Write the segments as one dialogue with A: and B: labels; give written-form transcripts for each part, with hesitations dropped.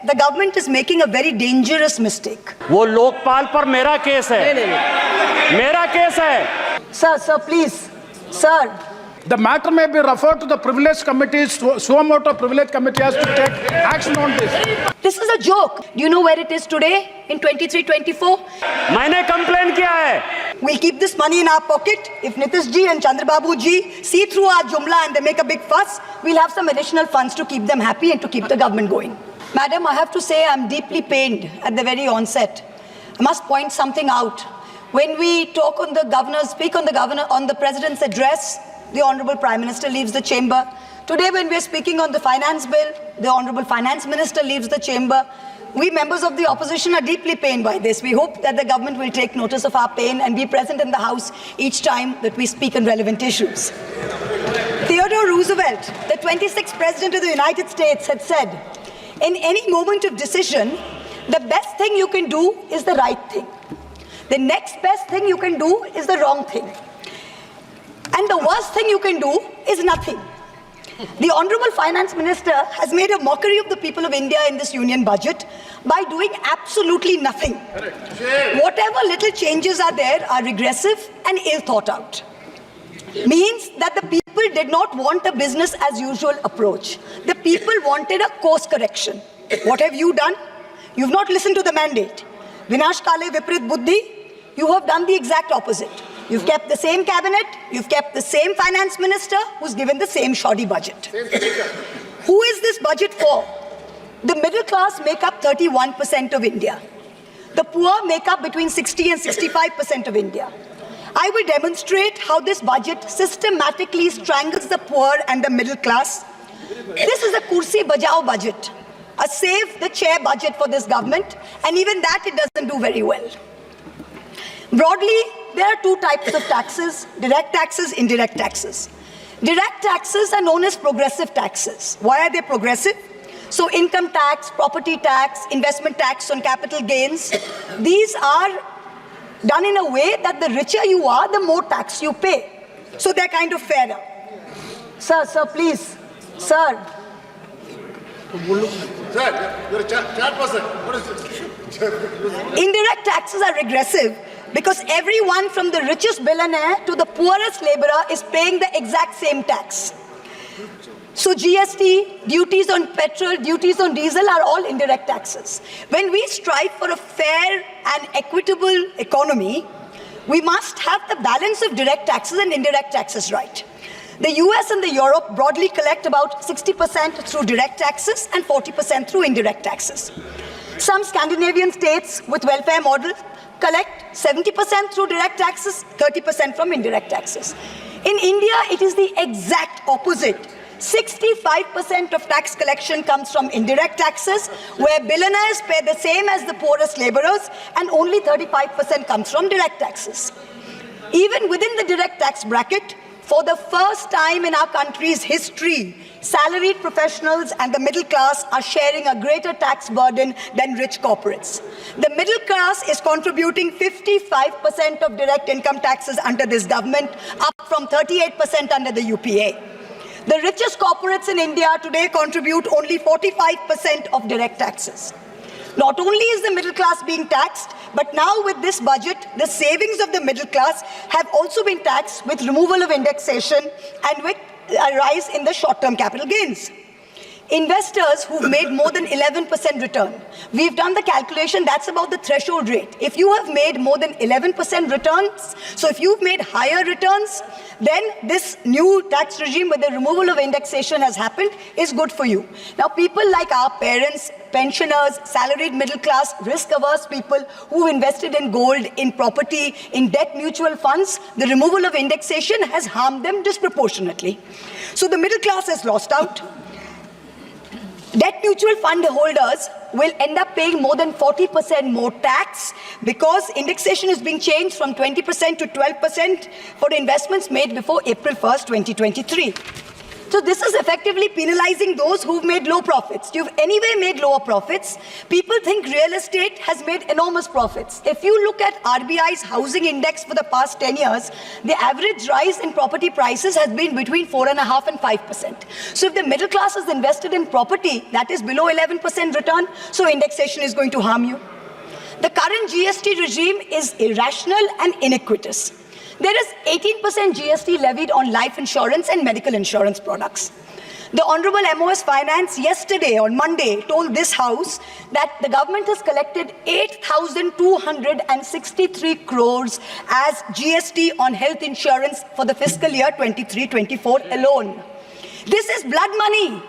A: The government is making a very dangerous mistake.
B: वो लोकपाल पर मेरा केस है, मेरा केस है.
A: Sir, please. Sir.
C: The matter may be referred to the privilege committee. Suo privilege committee has to take action on this.
A: This is a joke. Do you know where it is today in 23-24?
B: मैंने complain किया है.
A: We'll keep this money in our pocket. If Nitish ji and Chandrababu ji see through our jumla and they make a big fuss, we'll have some additional funds to keep them happy and to keep the government going. Madam, I have to say I'm deeply pained at the very onset. I must point something out. When we talk on the governor's, speak on the president's address, the Honorable Prime Minister leaves the chamber. Today, when we're speaking on the finance bill, the Honorable Finance Minister leaves the chamber. We members of the opposition are deeply pained by this. We hope that the government will take notice of our pain and be present in the House each time that we speak on relevant issues. Theodore Roosevelt, the 26th President of the United States, had said, in any moment of decision, the best thing you can do is the right thing. The next best thing you can do is the wrong thing. And the worst thing you can do is nothing. The Honorable Finance Minister has made a mockery of the people of India in this union budget by doing absolutely nothing. Whatever little changes are there are regressive and ill thought out. Means that the people did not want a business as usual approach. The people wanted a course correction. What have you done? You've not listened to the mandate. Vinash Kale Viprit Buddhi, you have done the exact opposite. You've kept the same cabinet, you've kept the same finance minister who's given the same shoddy budget. Who is this budget for? The middle class make up 31% of India. The poor make up between 60 and 65% of India. I will demonstrate how this budget systematically strangles the poor and the middle class. This is a kursi bajao budget, a save the chair budget for this government, and even that it doesn't do very well. Broadly, there are two types of taxes: direct taxes, indirect taxes. Direct taxes are known as progressive taxes. Why are they progressive? So income tax, property tax, investment tax on capital gains, these are done in a way that the richer you are, the more tax you pay. So they're kind of fairer. Sir, please. Sir.
D: Sir, you're a chat person. What is it?
A: Indirect taxes are regressive because everyone from the richest billionaire to the poorest laborer is paying the exact same tax. So GST, duties on petrol, duties on diesel are all indirect taxes. When we strive for a fair and equitable economy, we must have the balance of direct taxes and indirect taxes right. The US and the Europe broadly collect about 60% through direct taxes and 40% through indirect taxes. Some Scandinavian states with welfare models collect 70% through direct taxes, 30% from indirect taxes. In India, it is the exact opposite. 65% of tax collection comes from indirect taxes, where billionaires pay the same as the poorest laborers, and only 35% comes from direct taxes. Even within the direct tax bracket, for the first time in our country's history, salaried professionals and the middle class are sharing a greater tax burden than rich corporates. The middle class is contributing 55% of direct income taxes under this government, up from 38% under the UPA. The richest corporates in India today contribute only 45% of direct taxes. Not only is the middle class being taxed, but now with this budget, the savings of the middle class have also been taxed with removal of indexation and with a rise in the short-term capital gains. Investors who've made more than 11% return, we've done the calculation, that's about the threshold rate. If you have made more than 11% returns, so if you've made higher returns, then this new tax regime with the removal of indexation has happened is good for you. Now, people like our parents, pensioners, salaried middle class, risk-averse people who invested in gold, in property, in debt mutual funds, the removal of indexation has harmed them disproportionately. So the middle class has lost out. Debt mutual fund holders will end up paying more than 40% more tax because indexation is being changed from 20% to 12% for investments made before April 1st, 2023. So this is effectively penalizing those who've made low profits. You've anyway made lower profits. People think real estate has made enormous profits. If you look at RBI's housing index for the past 10 years, the average rise in property prices has been between 4.5% and 5%. So if the middle class is invested in property, that is below 11% return, so indexation is going to harm you. The current GST regime is irrational and iniquitous. There is 18% GST levied on life insurance and medical insurance products. The Honorable MOS Finance yesterday, on Monday, told this House that the government has collected 8,263 crores as GST on health insurance for the fiscal year 23-24 alone. This is blood money.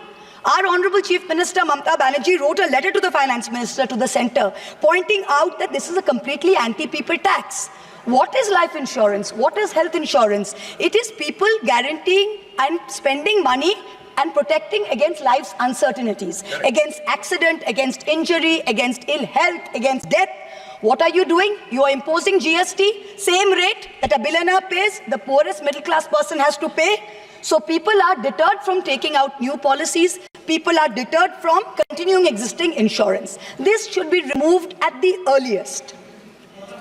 A: Our Honorable Chief Minister Mamata Banerjee wrote a letter to the Finance Minister, to the Centre, pointing out that this is a completely anti-people tax. What is life insurance? What is health insurance? It is people guaranteeing and spending money and protecting against life's uncertainties, against accident, against injury, against ill health, against death. What are you doing? You are imposing GST, same rate that a billionaire pays, the poorest middle class person has to pay. So people are deterred from taking out new policies. People are deterred from continuing existing insurance. This should be removed at the earliest.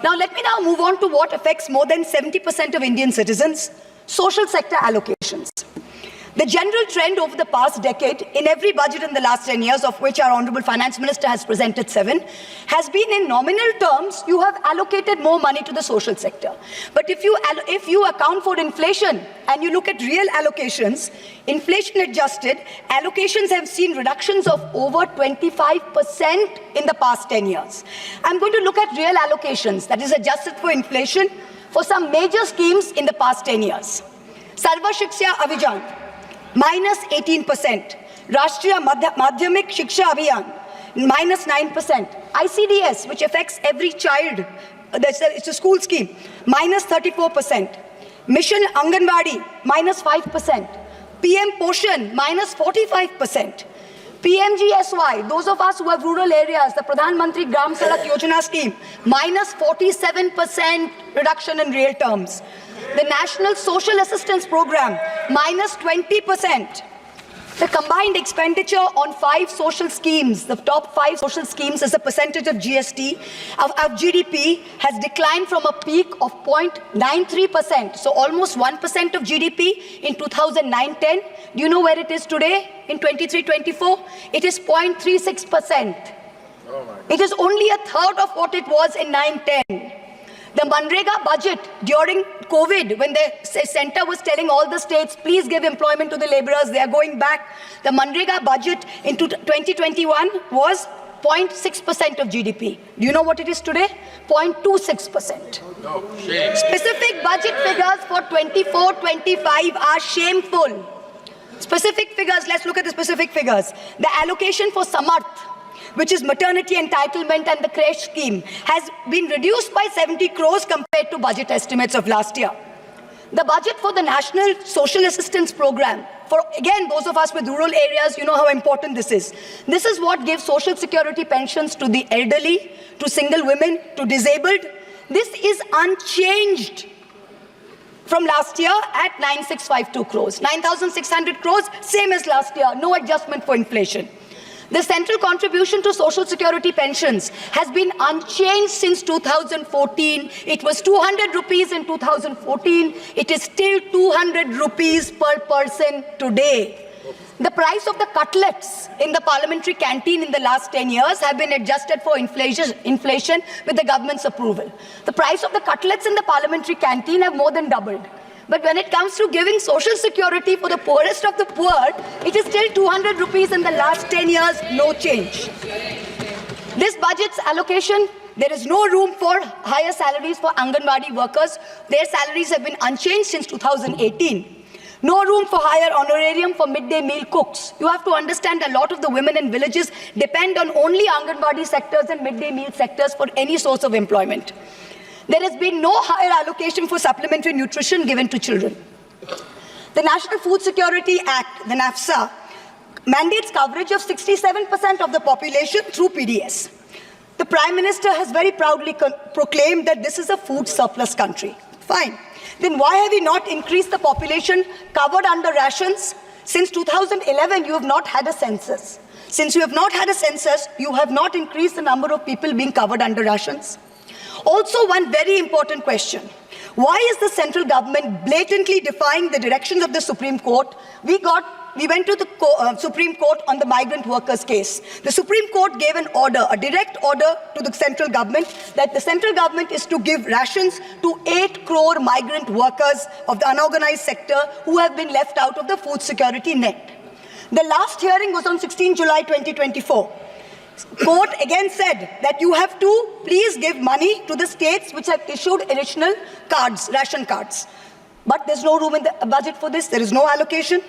A: Now, let me now move on to what affects more than 70% of Indian citizens, social sector allocations. The general trend over the past decade, in every budget in the last 10 years, of which our Honorable Finance Minister has presented 7, has been in nominal terms, you have allocated more money to the social sector. But if you account for inflation and you look at real allocations, inflation adjusted, allocations have seen reductions of over 25% in the past 10 years. I'm going to look at real allocations, that is adjusted for inflation, for some major schemes in the past 10 years. Sarva Shiksha Abhijan, minus 18%. Rashtriya Madhyamik Shiksha Abhiyan, minus 9%. ICDS, which affects every child, it's a school scheme, minus 34%. Mission Anganwadi, minus 5%. PM Poshan, minus 45%. PMGSY, those of us who have rural areas, the Pradhan Mantri Gram Sadak Yojana scheme, minus 47% reduction in real terms. The National Social Assistance Program, minus 20%. The combined expenditure on 5 social schemes, the top 5 social schemes as a percentage of GST, of GDP, has declined from a peak of 0.93%, so almost 1% of GDP in 2009-10. Do you know where it is today in 23-24? It is 0.36%. It is only a third of what it was in 9-10. The Manrega budget during COVID, when the centre was telling all the states, please give employment to the labourers, they are going back. The Manrega budget in 2021 was 0.6% of GDP. Do you know what it is today? 0.26%. No, specific budget figures for 24-25 are shameful. Specific figures, let's look at the specific figures. The allocation for Samarth, which is maternity entitlement and the creche scheme, has been reduced by 70 crores compared to budget estimates of last year. The budget for the National Social Assistance Program, for again those of us with rural areas, you know how important this is. This is what gives social security pensions to the elderly, to single women, to disabled. This is unchanged from last year at 9,652 crores. 9,600 crores, same as last year, no adjustment for inflation. The central contribution to social security pensions has been unchanged since 2014. It was 200 rupees in 2014. It is still 200 rupees per person today. The price of the cutlets in the parliamentary canteen in the last 10 years have been adjusted for inflation with the government's approval. The price of the cutlets in the parliamentary canteen have more than doubled. But when it comes to giving social security for the poorest of the poor, it is still 200 rupees in the last 10 years, no change. This budget's allocation, there is no room for higher salaries for Anganwadi workers. Their salaries have been unchanged since 2018. No room for higher honorarium for midday meal cooks. You have to understand a lot of the women in villages depend on only Anganwadi sectors and midday meal sectors for any source of employment. There has been no higher allocation for supplementary nutrition given to children. The National Food Security Act, the NAFSA, mandates coverage of 67% of the population through PDS. The Prime Minister has very proudly proclaimed that this is a food surplus country. Fine. Then why have we not increased the population covered under rations Since 2011, you have not had a census. Since you have not had a census, you have not increased the number of people being covered under rations. Also, one very important question. Why is the central government blatantly defying the directions of the Supreme Court? We went to the Supreme Court on the migrant workers case. The Supreme Court gave an order, a direct order to the central government, that the central government is to give rations to 8 crore migrant workers of the unorganized sector who have been left out of the food security net. The last hearing was on 16 July 2024. Court again said that you have to please give money to the states which have issued additional cards, ration cards. But there's no room in the budget for this. There is no allocation.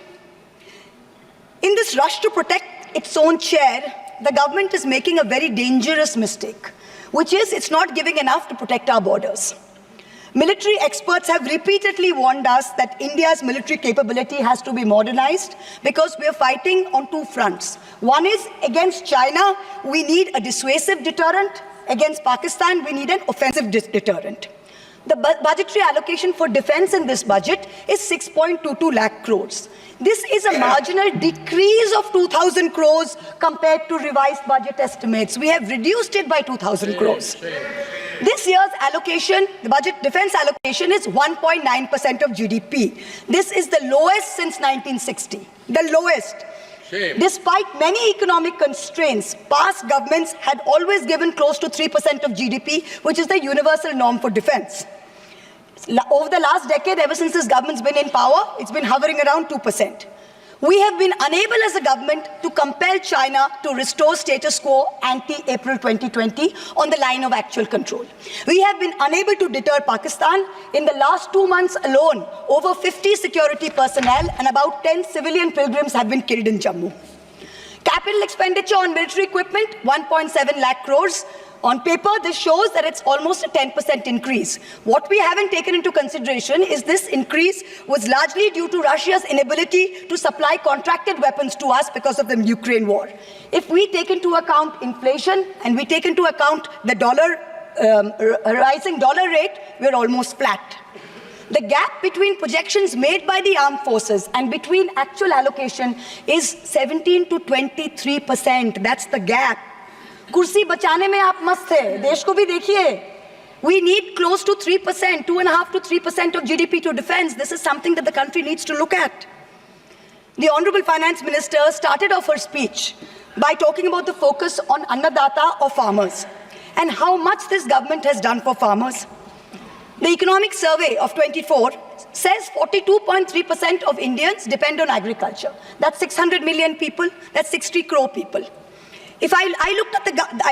A: In this rush to protect its own chair, the government is making a very dangerous mistake, which is it's not giving enough to protect our borders. Military experts have repeatedly warned us that India's military capability has to be modernized because we are fighting on two fronts. One is against China, we need a dissuasive deterrent. Against Pakistan, we need an offensive deterrent. The budgetary allocation for defense in this budget is 6.22 lakh crores. This is a marginal decrease of 2,000 crores compared to revised budget estimates. We have reduced it by 2,000 crores. This year's allocation, the budget defense allocation, is 1.9% of GDP. This is the lowest since 1960, the lowest. Despite many economic constraints, past governments had always given close to 3% of GDP, which is the universal norm for defense. Over the last decade, ever since this government's been in power, it's been hovering around 2%. We have been unable as a government to compel China to restore status quo ante-April 2020 on the line of actual control. We have been unable to deter Pakistan. In the last 2 months alone, over 50 security personnel and about 10 civilian pilgrims have been killed in Jammu. Capital expenditure on military equipment, 1.7 lakh crores. On paper, this shows that it's almost a 10% increase. What we haven't taken into consideration is this increase was largely due to Russia's inability to supply contracted weapons to us because of the Ukraine war. If we take into account inflation and we take into account the rising dollar rate, we're almost flat. The gap between projections made by the armed forces and between actual allocation is 17 to 23%. That's the gap. कुर्सी बचाने में आप मस्त थे, देश को भी देखिए. We need close to 3%, 2.5 to 3% of GDP to defense. This is something that the country needs to look at. The Honorable Finance Minister started off her speech by talking about the focus on Annadata or farmers and how much this government has done for farmers. The Economic Survey of 24 says 42.3% of Indians depend on agriculture. That's 600 million people, that's 60 crore people. If I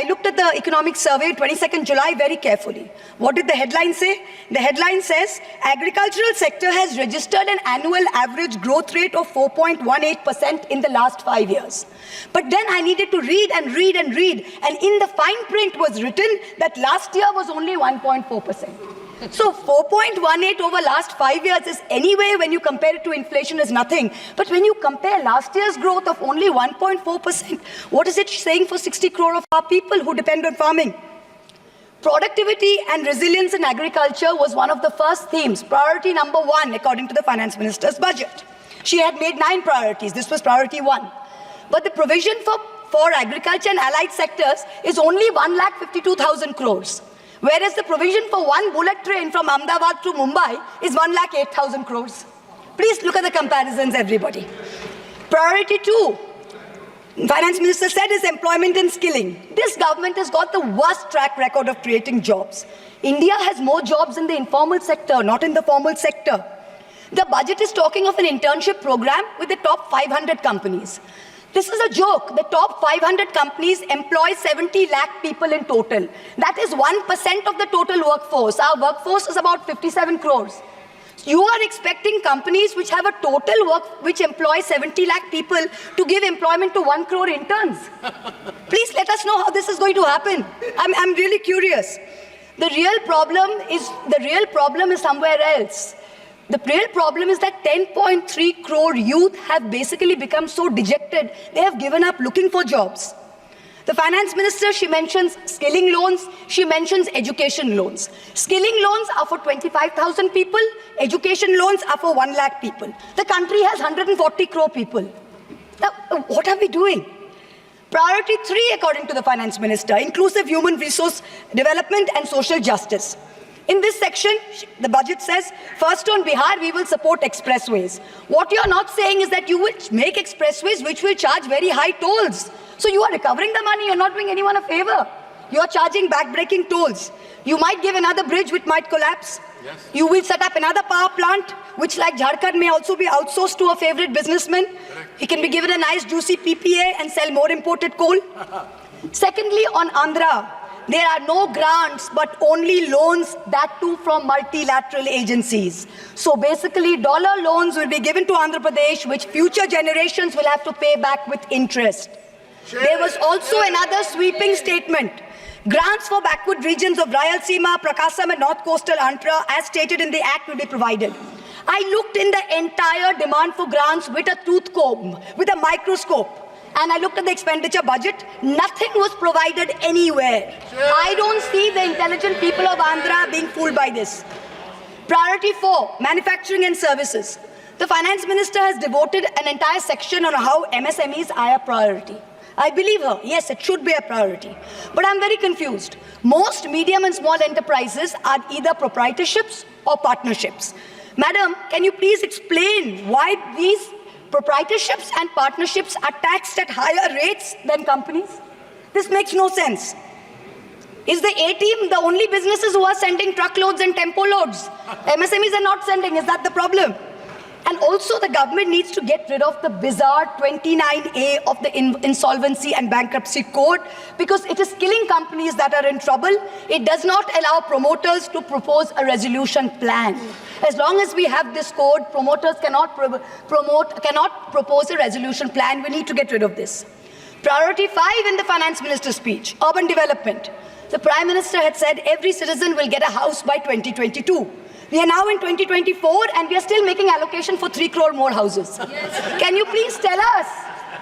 A: looked at the Economic Survey, 22nd July, very carefully. What did the headline say? The headline says, agricultural sector has registered an annual average growth rate of 4.18% in the last 5 years. But then I needed to read and read and read, and in the fine print was written that last year was only 1.4%. So 4.18 over last 5 years is anyway, when you compare it to inflation, is nothing. But when you compare last year's growth of only 1.4%, what is it saying for 60 crore of our people who depend on farming? Productivity and resilience in agriculture was one of the first themes, priority number 1, according to the Finance Minister's budget. She had made 9 priorities. This was priority 1. But the provision for agriculture and allied sectors is only 1,52,000 crores. Whereas the provision for one bullet train from Ahmedabad to Mumbai is 1,08,000 crores. Please look at the comparisons, everybody. Priority 2, Finance Minister said, is employment and skilling. This government has got the worst track record of creating jobs. India has more jobs in the informal sector, not in the formal sector. The budget is talking of an internship program with the top 500 companies. This is a joke. The top 500 companies employ 70 lakh people in total. That is 1% of the total workforce. Our workforce is about 57 crores. You are expecting companies which have a total which employ 70 lakh people to give employment to 1 crore interns. Please let us know how this is going to happen. I'm really curious. The real problem is somewhere else. The real problem is that 10.3 crore youth have basically become so dejected, they have given up looking for jobs. The finance minister, she mentions skilling loans, she mentions education loans. Skilling loans are for 25,000 people, education loans are for 1 lakh people. The country has 140 crore people. Now, what are we doing? Priority 3, according to the finance minister, inclusive human resource development and social justice. In this section, the budget says, first on Bihar, we will support expressways. What you're not saying is that you will make expressways which will charge very high tolls. So you are recovering the money, you're not doing anyone a favor. You're charging back-breaking tolls. You might give another bridge which might collapse. Yes. You will set up another power plant, which like Jharkhand may also be outsourced to a favorite businessman. Correct. He can be given a nice juicy PPA and sell more imported coal. Secondly, on Andhra, there are no grants, but only loans, that too from multilateral agencies. So basically, dollar loans will be given to Andhra Pradesh, which future generations will have to pay back with interest. There was also another sweeping statement. Grants for backward regions of Rayalaseema, Prakasam and North Coastal Andhra, as stated in the Act, will be provided. I looked in the entire demand for grants with a tooth comb, with a microscope. And I looked at the expenditure budget, nothing was provided anywhere. I don't see the intelligent people of Andhra being fooled by this. Priority 4, manufacturing and services. The finance minister has devoted an entire section on how MSMEs are a priority. I believe her, yes, it should be a priority. But I'm very confused. Most medium and small enterprises are either proprietorships or partnerships. Madam, can you please explain why these proprietorships and partnerships are taxed at higher rates than companies? This makes no sense. Is the A-team the only businesses who are sending truckloads and tempo loads? MSMEs are not sending, is that the problem? And also the government needs to get rid of the bizarre 29A of the Insolvency and Bankruptcy Code, because it is killing companies that are in trouble. It does not allow promoters to propose a resolution plan. As long as we have this code, promoters cannot propose a resolution plan. We need to get rid of this. Priority 5 in the finance minister's speech, urban development. The Prime Minister had said every citizen will get a house by 2022. We are now in 2024 and we are still making allocation for 3 crore more houses. Yes. Can you please tell us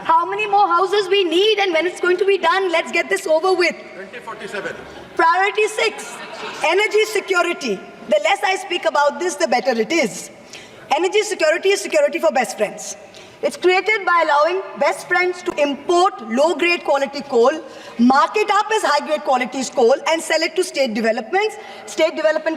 A: how many more houses we need and when it's going to be done? Let's get this over with.
D: 2047.
A: Priority 6, energy security. The less I speak about this, the better it is. Energy security is security for best friends. It's created by allowing best friends to import low-grade quality coal, mark it up as high-grade quality coal, and sell it to state development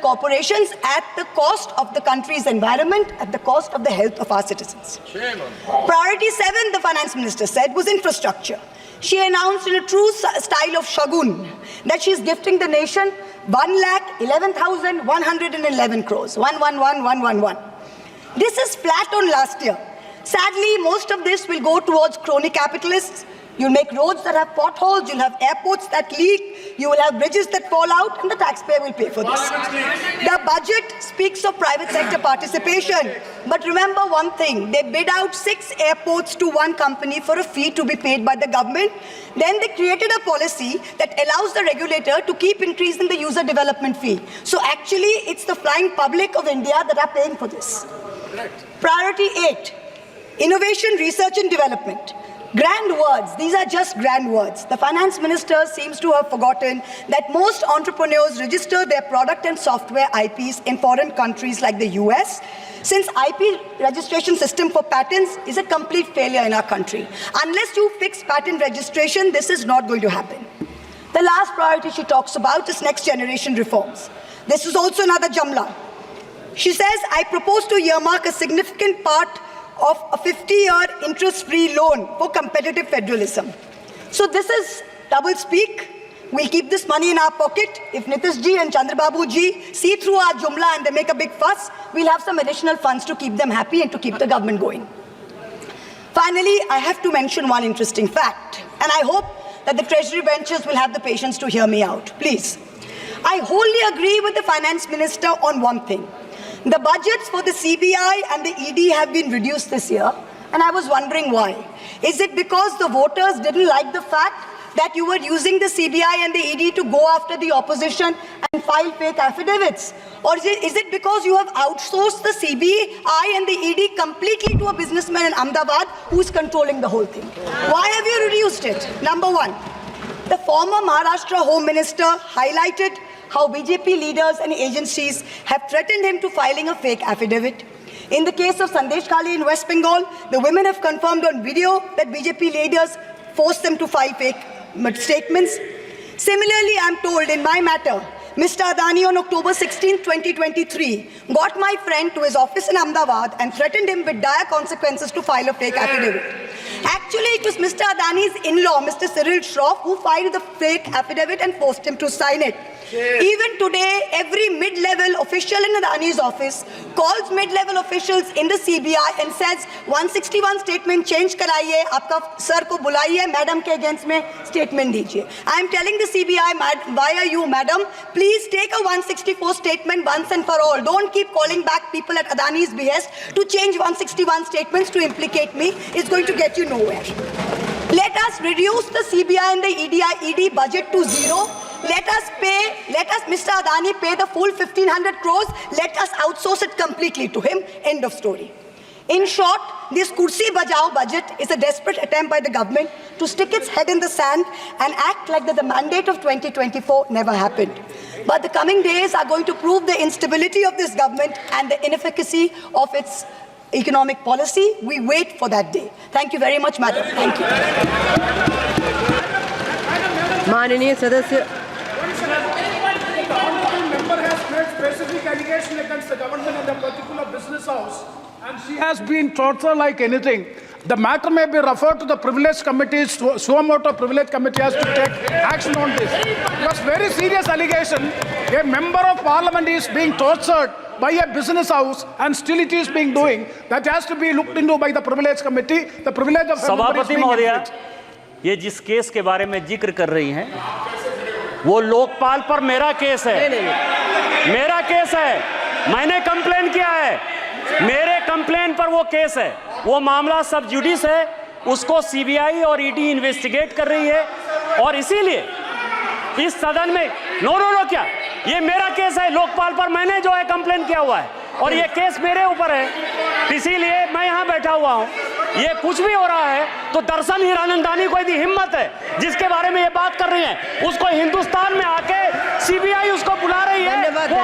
A: corporations at the cost of the country's environment, at the cost of the health of our citizens. Priority 7, the finance minister said, was infrastructure. She announced in a true style of Shagun that she is gifting the nation 1,11,111 crores. 111,111. This is flat on last year. Sadly, most of this will go towards crony capitalists. You'll make roads that have potholes, you'll have airports that leak, you will have bridges that fall out, and the taxpayer will pay for this. The budget speaks of private sector participation. But remember one thing, they bid out 6 airports to one company for a fee to be paid by the government. Then they created a policy that allows the regulator to keep increasing the user development fee. So actually, it's the flying public of India that are paying for this. Priority 8. Innovation, research and development. Grand words, these are just grand words. The finance minister seems to have forgotten that most entrepreneurs register their product and software IPs in foreign countries like the US, since IP registration system for patents is a complete failure in our country. Unless you fix patent registration, this is not going to happen. The last priority she talks about is next generation reforms. This is also another Jamla. She says, I propose to earmark a significant part of a 50-year interest-free loan for competitive federalism. So this is double speak. We'll keep this money in our pocket. If Nitish ji and Chandrababu ji see through our Jumla and they make a big fuss, we'll have some additional funds to keep them happy and to keep the government going. Finally, I have to mention one interesting fact, and I hope that the Treasury benches will have the patience to hear me out. Please. I wholly agree with the Finance Minister on one thing. The budgets for the CBI and the ED have been reduced this year, and I was wondering why. Is it because the voters didn't like the fact that you were using the CBI and the ED to go after the opposition and file fake affidavits? Or is it because you have outsourced the CBI and the ED completely to a businessman in Ahmedabad who's controlling the whole thing? Why have you reduced it? Number one. The former Maharashtra Home Minister highlighted how BJP leaders and agencies have threatened him to filing a fake affidavit. In the case of Sandesh Kali in West Bengal, the women have confirmed on video that BJP leaders forced them to file fake statements. Similarly, I am told in my matter, Mr. Adani on October 16, 2023, got my friend to his office in Ahmedabad and threatened him with dire consequences to file a fake affidavit. Actually, it was Mr. Adani's in-law, Mr. Cyril Shroff, who filed the fake affidavit and forced him to sign it. Even today, every mid-level official in Adani's office calls mid-level officials in the CBI and says 161 statement change karaiye, aapka sir ko bulaiye, madam ke against mein statement dijiye. I am telling the CBI via you, madam, please take a 164 statement once and for all. Don't keep calling back people at Adani's behest to change 161 statements to implicate me. It's going to get you nowhere. Let us reduce the CBI and the ED budget to zero. Let us, Mr. Adani pay the full 1,500 crores. Let us outsource it completely to him. End of story. In short, this Kursi Bajao budget is a desperate attempt by the government to stick its head in the sand and act like that the mandate of 2024 never happened. But the coming days are going to prove the instability of this government and the inefficacy of its economic policy. We wait for that day. Thank you very much, madam. Thank you.
E: माननीय सदस्य
C: The honorable member has made specific allegation against the government and the particular business house, and she has been tortured like anything. The matter may be referred to the privilege committee. Suo privilege committee has to take action on this. It was very serious allegation. A member of parliament is being tortured by a business house, and still it is being doing. That has to be looked into by the privilege committee. The privilege of
B: सभापति महोदया, ये जिस case के बारे में जिक्र कर रही हैं, वो लोकपाल पर मेरा केस है। मेरा केस है, मैंने कंप्लेन किया है, मेरे कंप्लेन पर वो केस है। वो मामला सब जुडिस है, उसको सीबीआई और ईडी इन्वेस्टिगेट कर रही है, और इसीलिए इस सदन में नो क्या, ये मेरा केस है लोकपाल पर, मैंने जो है कंप्लेन किया हुआ है और ये केस मेरे ऊपर है, इसीलिए मैं यहाँ बैठा हुआ हूँ। ये कुछ भी हो रहा है तो दरअसल हीरानंदानी को यदि हिम्मत है जिसके बारे में ये बात कर रही है, उसको हिंदुस्तान में आके सीबीआई उसको बुला रही है, वो